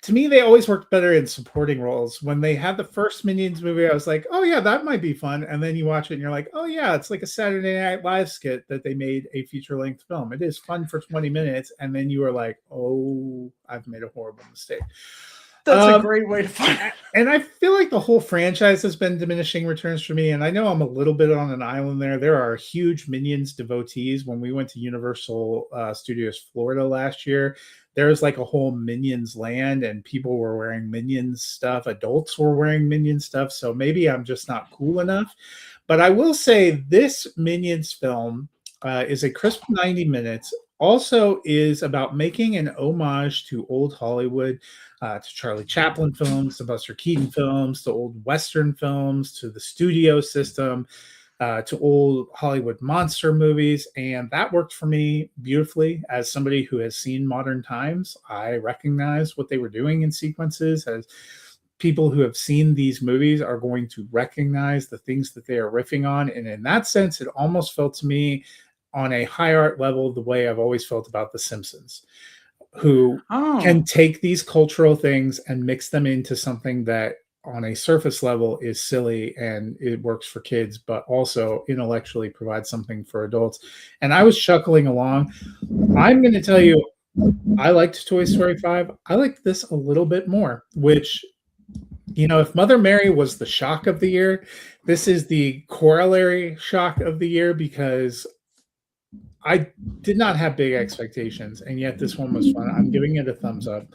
to me, they always worked better in supporting roles. When they had the first Minions movie, I was like, oh yeah, that might be fun. And then you watch it and you're like, oh yeah, it's like a Saturday Night Live skit that they made a feature-length film. It is fun for 20 minutes. And then you are like, oh, I've made a horrible mistake. That's a great way to find it. And I feel like the whole franchise has been diminishing returns for me. And I know I'm a little bit on an island there. There are huge Minions devotees. When we went to Universal Studios Florida last year, there was like a whole Minions land and people were wearing Minions stuff. Adults were wearing Minions stuff. So maybe I'm just not cool enough. But I will say this Minions film is a crisp 90 minutes. Also is about making an homage to old Hollywood, to Charlie Chaplin films, to Buster Keaton films, to old Western films, to the studio system, to old Hollywood monster movies. And that worked for me beautifully. As somebody who has seen Modern Times, I recognize what they were doing in sequences. As people who have seen these movies are going to recognize the things that they are riffing on. And in that sense, it almost felt to me on a high art level the way I've always felt about The Simpsons, who can take these cultural things and mix them into something that on a surface level is silly and it works for kids, but also intellectually provides something for adults. And I was chuckling along. I'm going to tell you, I liked Toy Story 5. I liked this a little bit more, which, you know, if Mother Mary was the shock of the year, this is the corollary shock of the year, because I did not have big expectations, and yet this one was fun. I'm giving it a thumbs up.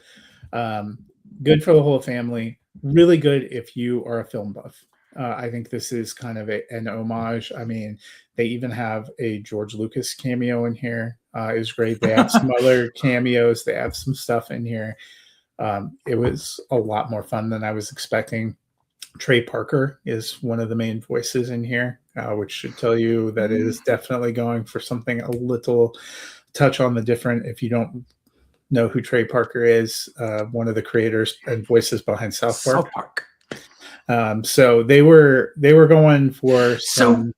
Good for the whole family. Really good if you are a film buff. I think this is kind of an homage. I mean, they even have a George Lucas cameo in here. It's great. They have some other cameos. They have some stuff in here. It was a lot more fun than I was expecting. Trey Parker is one of the main voices in here, which should tell you that it is definitely going for something a little touch on the different. If you don't know who Trey Parker is, one of the creators and voices behind South Park. So they were going for some.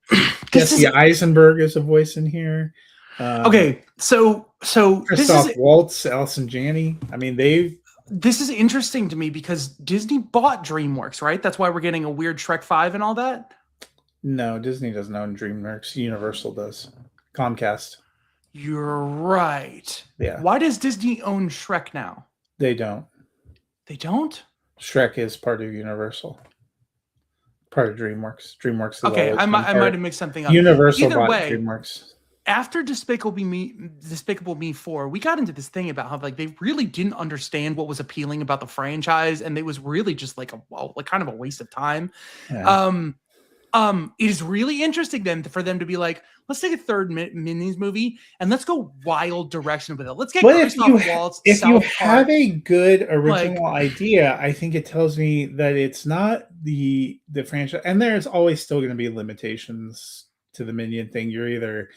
Jesse Eisenberg is a voice in here. Okay, so Christoph Waltz, Allison Janney. I mean, this is interesting to me because Disney bought DreamWorks, right? That's why we're getting a weird Shrek 5 and all that? No, Disney doesn't own DreamWorks. Universal does. Comcast. You're right. Yeah. Why does Disney own Shrek now? They don't. They don't? Shrek is part of Universal. Part of DreamWorks. DreamWorks is okay, I might have mixed something up. Universal bought DreamWorks. After Despicable Me 4, we got into this thing about how like they really didn't understand what was appealing about the franchise, and it was really just like kind of a waste of time. Yeah. It is really interesting then for them to be like, let's take a third Minions movie and let's go wild direction with it. Let's get Christoph Waltz. If you have a good original idea, I think it tells me that it's not the franchise, and there's always still going to be limitations to the Minion thing. You're either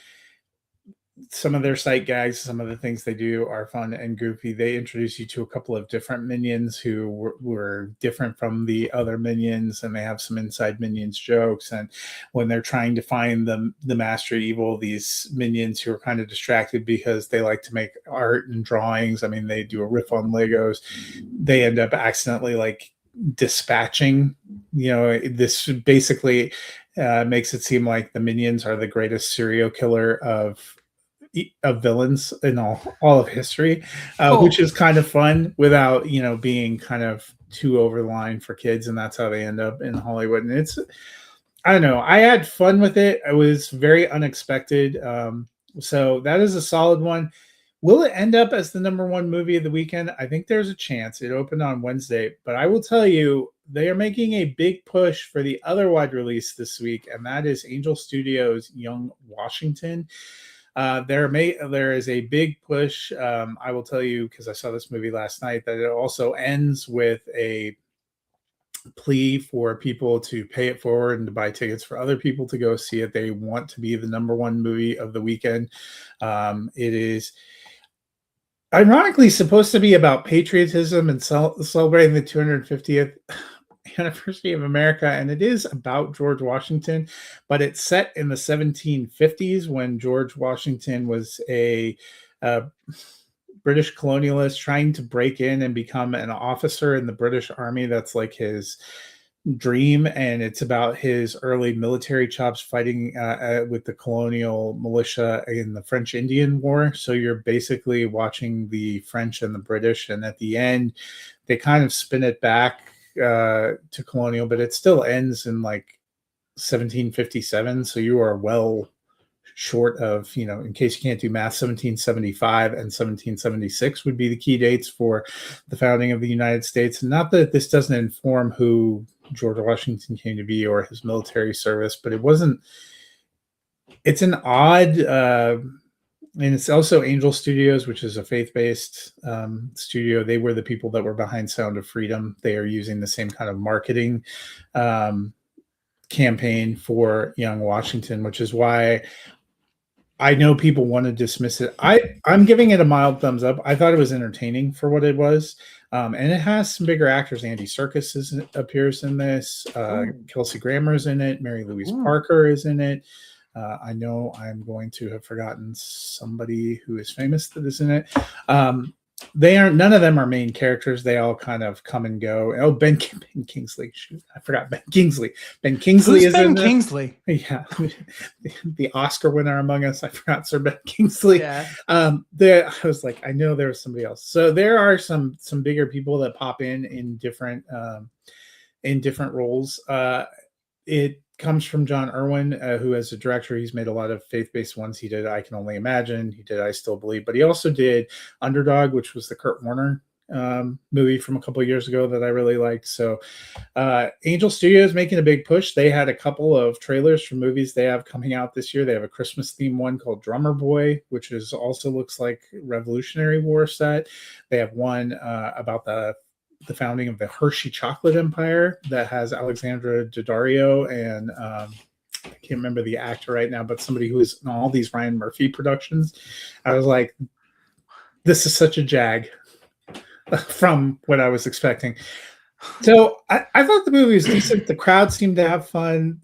some of their sight gags, some of the things they do are fun and goofy. They introduce you to a couple of different Minions who were different from the other Minions, and they have some inside Minions jokes. And when they're trying to find the Master Evil, these Minions who are kind of distracted because they like to make art and drawings. I mean, they do a riff on Legos. They end up accidentally like dispatching, this basically makes it seem like the Minions are the greatest serial killer of villains in all of history, which is kind of fun without being kind of too over the line for kids, and that's how they end up in Hollywood. And it's, I don't know, I had fun with it. It was very unexpected, so that is a solid one. Will it end up as the #1 movie of the weekend? I think there's a chance. It opened on Wednesday, but I will tell you, they are making a big push for the other wide release this week, and that is Angel Studios' Young Washington. There is a big push. I will tell you, because I saw this movie last night, that it also ends with a plea for people to pay it forward and to buy tickets for other people to go see it. They want to be the #1 movie of the weekend. It is ironically supposed to be about patriotism and celebrating the 250th anniversary of America, and it is about George Washington, but it's set in the 1750s when George Washington was a British colonialist trying to break in and become an officer in the British Army. That's like his dream, and it's about his early military chops fighting with the colonial militia in the French Indian War. So you're basically watching the French and the British, and at the end, they kind of spin it back to colonial, but it still ends in like 1757. So you are well short of, in case you can't do math, 1775 and 1776 would be the key dates for the founding of the United States. And not that this doesn't inform who George Washington came to be or his military service, but it's an odd, and it's also Angel Studios, which is a faith-based studio. They were the people that were behind Sound of Freedom. They are using the same kind of marketing campaign for young Washington, which is why I know people want to dismiss it. I'm giving it a mild thumbs up. I thought it was entertaining for what it was. And it has some bigger actors. Andy Serkis appears in this. Kelsey Grammer's in it. Mary Louise Parker is in it. I know I'm going to have forgotten somebody who is famous that is in it. None of them are main characters. They all kind of come and go. Oh, Ben Kingsley. Shoot, I forgot Ben Kingsley. Ben Kingsley is in this. Kingsley? Yeah, the Oscar winner among us. I forgot Sir Ben Kingsley. Yeah. I was like, I know there was somebody else. So there are some bigger people that pop in different roles. It comes from John Irwin, who as a director, he's made a lot of faith-based ones. He did I Can Only Imagine. He did I Still Believe. But he also did Underdog, which was the Kurt Warner movie from a couple of years ago that I really liked. So Angel Studios making a big push. They had a couple of trailers for movies they have coming out this year. They have a Christmas theme one called Drummer Boy, which also looks like Revolutionary War set. They have one about the founding of the Hershey Chocolate Empire that has Alexandra Daddario and I can't remember the actor right now, but somebody who is in all these Ryan Murphy productions. I was like, this is such a jag from what I was expecting. So I thought the movie was decent. The crowd seemed to have fun.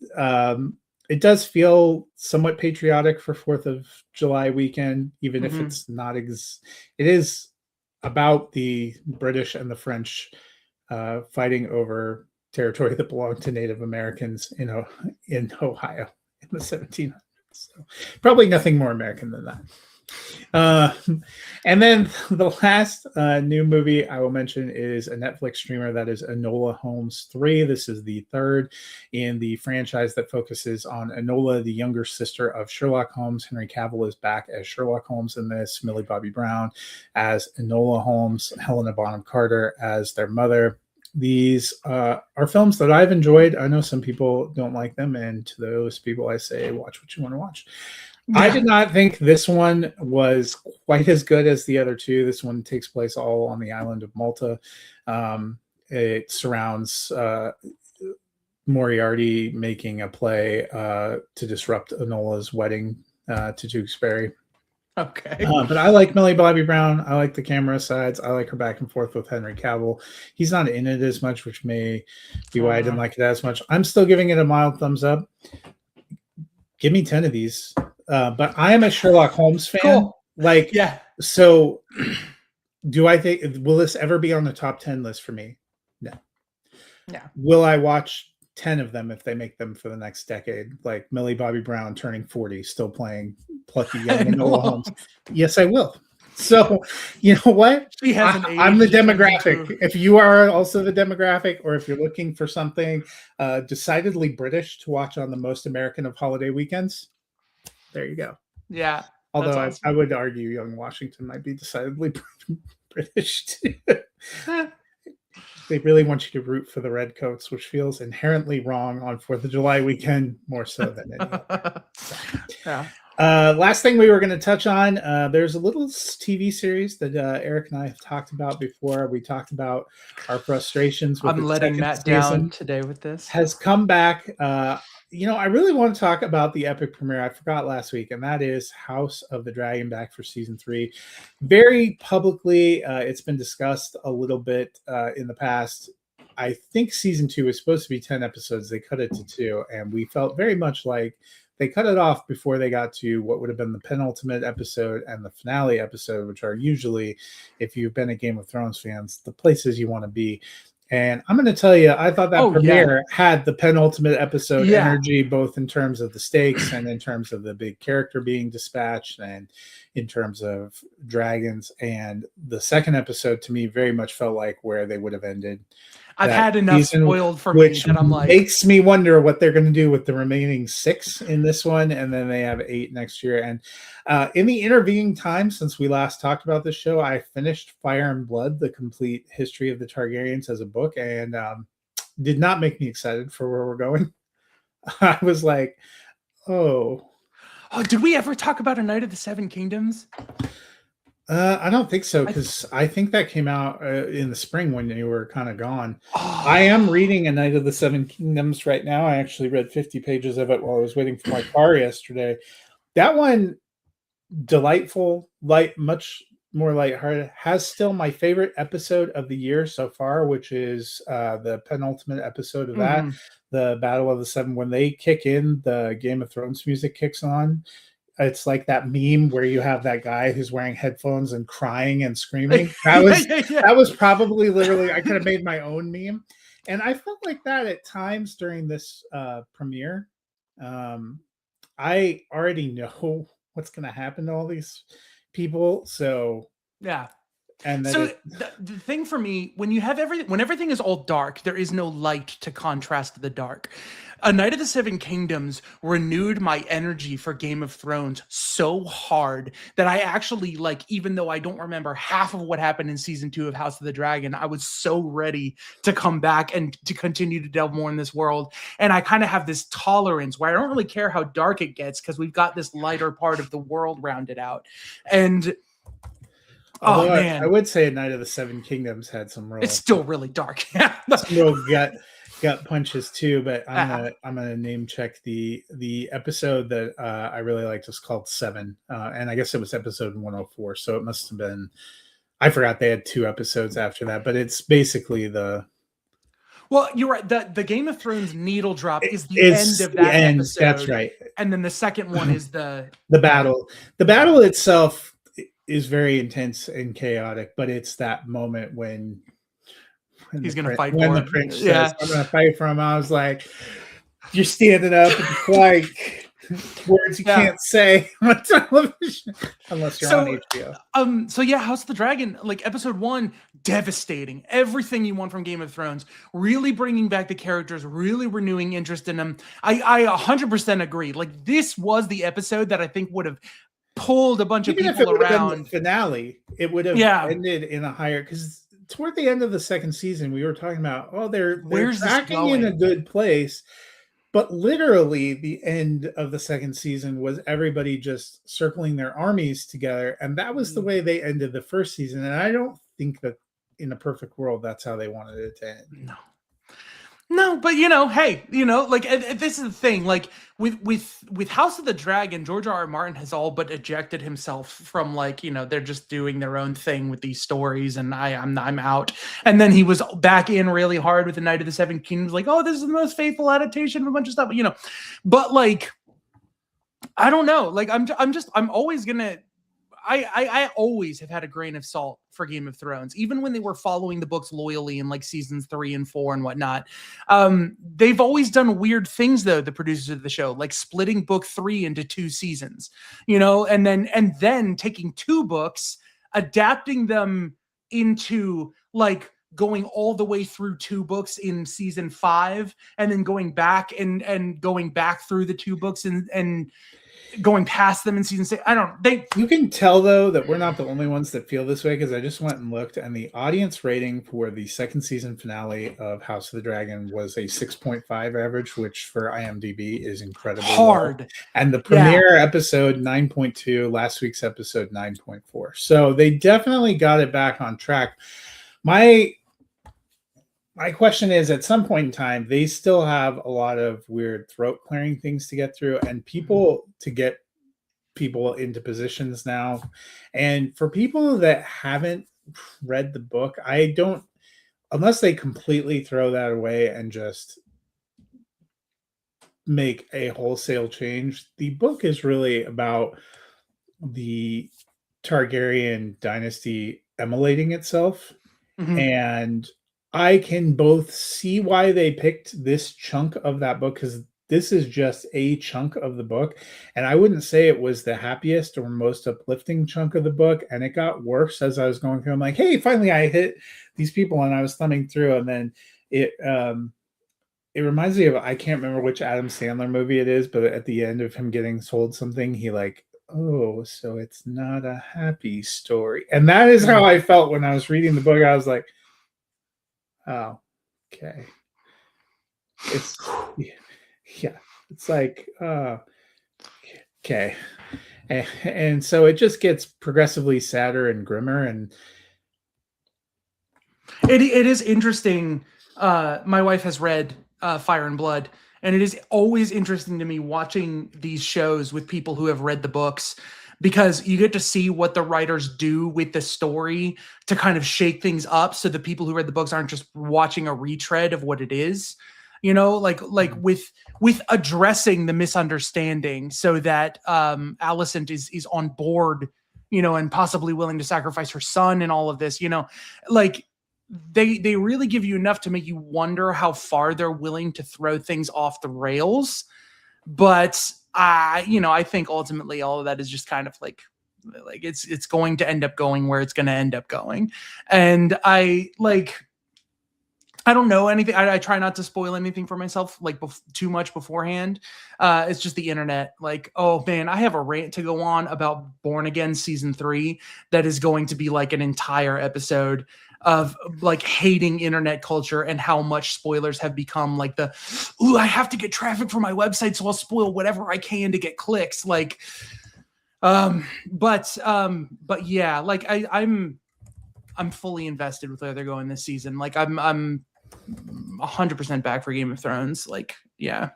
It does feel somewhat patriotic for 4th of July weekend, even if it's not. It is about the British and the French fighting over territory that belonged to Native Americans in Ohio in the 1700s. So probably nothing more American than that. And then the last new movie I will mention is a Netflix streamer that is Enola Holmes 3. This is the third in the franchise that focuses on Enola, the younger sister of Sherlock Holmes. Henry Cavill is back as Sherlock Holmes in this, Millie Bobby Brown as Enola Holmes, Helena Bonham Carter as their mother. These are films that I've enjoyed. I know some people don't like them, and to those people I say, watch what you want to watch. Yeah. I did not think this one was quite as good as the other two. This one takes place all on the island of Malta. It surrounds Moriarty making a play to disrupt Enola's wedding to Tewkesbury. Okay. But I like Millie Bobby Brown. I like the camera sides. I like her back and forth with Henry Cavill. He's not in it as much, which may be why I didn't like it as much. I'm still giving it a mild thumbs up. Give me 10 of these. But I am a Sherlock Holmes fan. Cool. Yeah. So do I think, will this ever be on the top 10 list for me? No. Yeah. Will I watch 10 of them if they make them for the next decade? Like Millie Bobby Brown turning 40, still playing plucky young Enola Holmes. Yes, I will. So, you know what? I'm the demographic. If you are also the demographic, or if you're looking for something decidedly British to watch on the most American of holiday weekends, there you go. Yeah. Although awesome. I would argue young Washington might be decidedly British too. They really want you to root for the Redcoats, which feels inherently wrong on 4th of July weekend, more so than anything. Yeah. Last thing we were going to touch on, there's a little TV series that Eric and I have talked about before. We talked about our frustrations with I'm letting Matt down today with this. Has come back. I really want to talk about the epic premiere I forgot last week, and that is House of the Dragon back for season 3. Very publicly, it's been discussed a little bit in the past. I think season 2 was supposed to be 10 episodes. They cut it to 2, and we felt very much like they cut it off before they got to what would have been the penultimate episode and the finale episode, which are usually, if you've been a Game of Thrones fans, the places you want to be. And I'm going to tell you, I thought that premiere had the penultimate episode energy, both in terms of the stakes and in terms of the big character being dispatched and in terms of dragons. And the second episode, to me, very much felt like where they would have ended. I've had enough spoiled for me that I'm like, makes me wonder what they're going to do with the remaining 6 in this one, and then they have 8 next year. And in the intervening time since we last talked about this show, I finished Fire and Blood: The Complete History of the Targaryens as a book, and did not make me excited for where we're going. I was like, oh, did we ever talk about A Night of the Seven Kingdoms? I don't think so, because I think that came out in the spring when you were kind of gone. I am reading A Night of the Seven Kingdoms right now. I actually read 50 pages of it while I was waiting for my car yesterday. That one, delightful, much more lighthearted, has still my favorite episode of the year so far, which is the penultimate episode of that, the Battle of the Seven. When they kick in, the Game of Thrones music kicks on. It's like that meme where you have that guy who's wearing headphones and crying and screaming. That was probably literally, I could have made my own meme. And I felt like that at times during this premiere. I already know what's going to happen to all these people. So yeah. And so the thing for me, when everything is all dark, there is no light to contrast the dark. A Night of the Seven Kingdoms renewed my energy for Game of Thrones so hard that I actually, like, even though I don't remember half of what happened in season 2 of House of the Dragon, I was so ready to come back and to continue to delve more in this world. And I kind of have this tolerance where I don't really care how dark it gets because we've got this lighter part of the world rounded out. And although man, I would say A Night of the Seven Kingdoms had some real. It's still really dark. Yeah, some real gut punches too. But I'm gonna name check the episode that I really liked. Was called Seven, and I guess it was episode 104. So it must have been. I forgot they had 2 episodes after that, but it's basically the. Well, you're right. The Game of Thrones needle drop is the end of that episode. That's right. And then the second one is the battle. The battle itself is very intense and chaotic, but it's that moment when he's going to fight when the prince says, I'm going to fight for him. I was like, you're standing up and like words you can't say on television unless you're on HBO. So yeah, House of the Dragon, like episode 1, devastating. Everything you want from Game of Thrones, really bringing back the characters, really renewing interest in them. I 100% agree. Like this was the episode that I think would have pulled a bunch of people around. The finale, it would have ended in a higher, because toward the end of the second season, we were talking about, they're tracking in a good place. But literally, the end of the second season was everybody just circling their armies together. And that was the way they ended the first season. And I don't think that in a perfect world, that's how they wanted it to end. No, but hey, like this is the thing. Like with House of the Dragon, George R.R. Martin has all but ejected himself from they're just doing their own thing with these stories, and I'm out. And then he was back in really hard with The Night of the Seven Kingdoms, like, oh, this is the most faithful adaptation of a bunch of stuff, But like, I don't know. Like I'm always gonna. I always have had a grain of salt for Game of Thrones, even when they were following the books loyally in like seasons 3 and 4 and whatnot. They've always done weird things though, the producers of the show, like splitting book 3 into 2 seasons, and then taking 2 books, adapting them into like going all the way through 2 books in season 5, and then going back and going back through the 2 books and going past them in season 6. You can tell though that we're not the only ones that feel this way, because I just went and looked, and the audience rating for the second season finale of House of the Dragon was a 6.5 average, which for IMDb is incredibly hard. Low. And the premiere episode 9.2, last week's episode 9.4. So they definitely got it back on track. My question is, at some point in time, they still have a lot of weird throat clearing things to get through, and to get people into positions now. And for people that haven't read the book, unless they completely throw that away and just make a wholesale change. The book is really about the Targaryen dynasty emulating itself. Mhm. And I can both see why they picked this chunk of that book, because this is just a chunk of the book. And I wouldn't say it was the happiest or most uplifting chunk of the book. And it got worse as I was going through. I'm like, hey, finally I hit these people, and I was thumbing through, and then it reminds me of, I can't remember which Adam Sandler movie it is, but at the end of him getting sold something, he like, oh, so it's not a happy story. And that is how I felt when I was reading the book. I was like, oh, okay. It's yeah, it's like okay. And so it just gets progressively sadder and grimmer. And It is interesting. My wife has read Fire and Blood, and it is always interesting to me watching these shows with people who have read the books, because you get to see what the writers do with the story to kind of shake things up, so the people who read the books aren't just watching a retread of what it is. You know, like with addressing the misunderstanding, so that Alicent is on board, you know, and possibly willing to sacrifice her son and all of this, you know, like they really give you enough to make you wonder how far they're willing to throw things off the rails. But you know, I think ultimately all of that is just kind of like it's going to end up going where it's going to end up going. And I don't know anything. I try not to spoil anything for myself, like too much beforehand. It's just the internet. Like, oh man, I have a rant to go on about Born Again season 3 that is going to be like an entire episode of like hating internet culture and how much spoilers have become like ooh, I have to get traffic for my website, so I'll spoil whatever I can to get clicks. Like, but yeah, like I'm fully invested with where they're going this season. Like I'm 100% back for Game of Thrones. Like, yeah.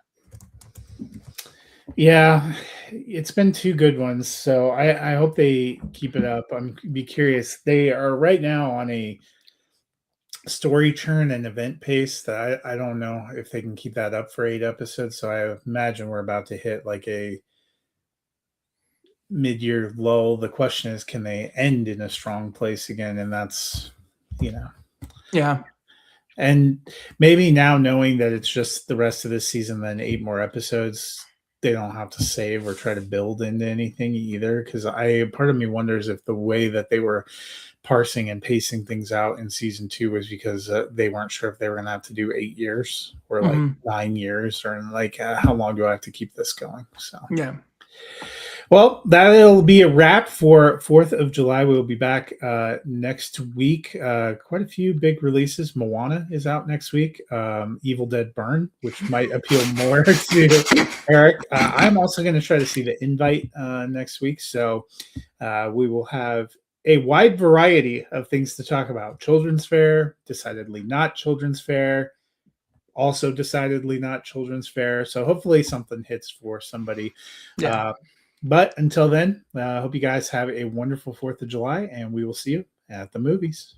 Yeah, it's been 2 good ones. So I hope they keep it up. I'm be curious. They are right now on a story churn and event pace that I don't know if they can keep that up for 8 episodes. So I imagine we're about to hit like a mid-year lull. The question is, can they end in a strong place again? And that's, you know. Yeah. And maybe now, knowing that it's just the rest of this season, then 8 more episodes, they don't have to save or try to build into anything either. Because part of me wonders if the way that they were parsing and pacing things out in season 2 was because they weren't sure if they were going to have to do 8 years or like 9 years, or like how long do I have to keep this going? So yeah. Well, that'll be a wrap for 4th of July. We'll be back next week. Quite a few big releases. Moana is out next week. Evil Dead Burn, which might appeal more to Eric. I'm also going to try to see The Invite next week. So we will have a wide variety of things to talk about. Children's Fair, decidedly not Children's Fair, also decidedly not Children's Fair. So hopefully something hits for somebody. Yeah. But until then, I hope you guys have a wonderful 4th of July, and we will see you at the movies.